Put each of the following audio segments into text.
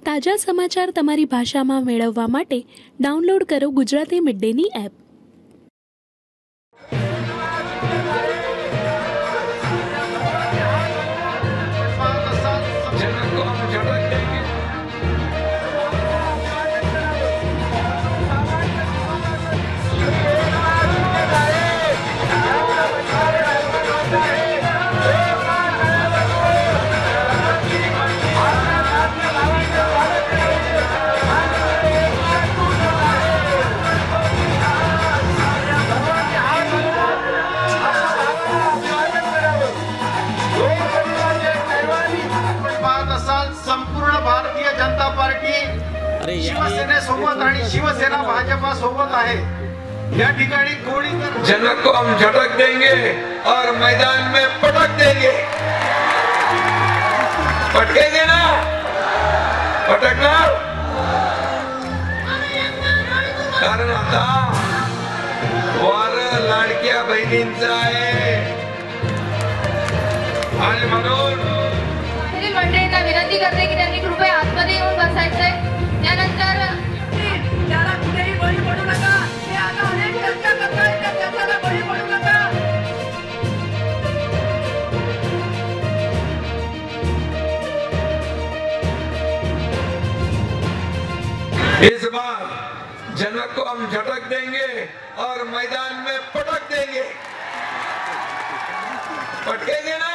તાજા સમાચાર તમારી ભાષામાં મેળવવા માટે ડાઉનલોડ કરો ગુજરાતી મિડ ડેની એપ। संपूर्ण भारतीय जनता पार्टी शिवसेने सोबत आणि शिवसेना भाजपा सोबत आहे। या ठिकाणी कोणी जनक को हम झटक देंगे और मैदान में पटक देंगे। पटकेंगे ना, पटकना। कारण आता वार लाडक्या बहिणींचा आहे आणि म्हणून मंडळींना विनंती करते की त्यांनी कृपया आतमध्ये येऊन बसायचंय। त्यानंतर त्याला कुठेही बळी पडू नका। हे आता अनेक चर्चा करतायत, त्या चर्चाला बळी पडू नका। इस बार जनक को हम झटक देंगे और मैदान में पटक देंगे। पटकेंगे ना,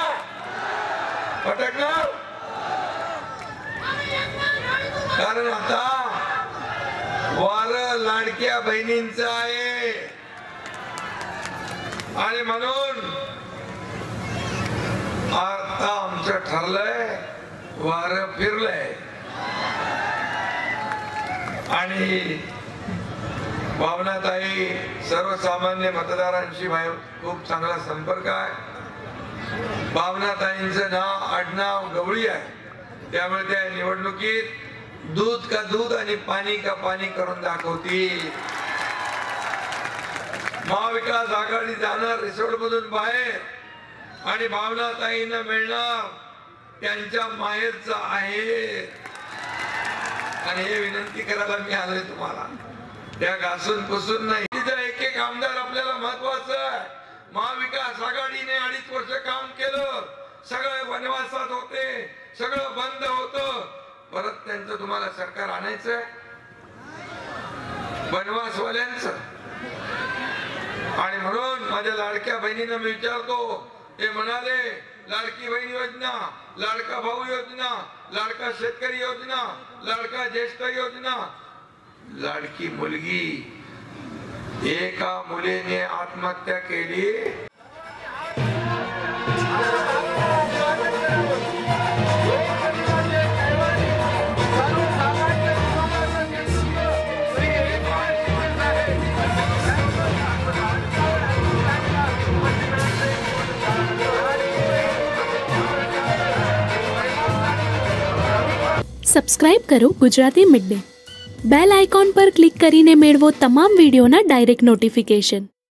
पटकना। कारण आता वार लाडक्या बहिणींचा आहे आणि म्हणून आता आमचं ठरलंय, वार फिरलंय आणि भावनाताई सर्वसामान्य मतदारांशी खूप चांगला संपर्क आहे। भावनाताईंचं नाव आडनाव गवळी आहे, त्यामुळे त्या निवडणुकीत दूध का दूध आणि पाणी का पाणी करून दाखवतील। महाविकास आघाडी जाणार रिसोड मधून बाहेर आणि भावनाताईंना मिळणार त्यांच्या माहेरचा आहे। आणि हे विनंती करायला मी आलोय तुम्हाला, त्या घासून पुसून नाही। तिथं एक एक आमदार आपल्याला महत्वाचं आहे। महाविकास आघाडीने 2.5 वर्ष काम केलं, सगळे वनवासात होते, सगळं बंद होतं, परत त्यांचं तुम्हाला सरकार आणायचंय वनवासवाल्यांचं। आणि म्हणून माझ्या लाडक्या बहिणींना मी विचारतो, ते म्हणाले लाडकी बहीण योजना, लाडका भाऊ योजना, लाडका शेतकरी योजना, लाडका ज्येष्ठ योजना, लाडकी मुलगी। एका मुलीने आत्महत्या केली, સબસ્ક્રાઇબ કરો Gujarati mid day. Bell icon પર ક્લિક કરીને મેળવો તમામ વિડીયોના ડાયરેક્ટ નોટિફિકેશન।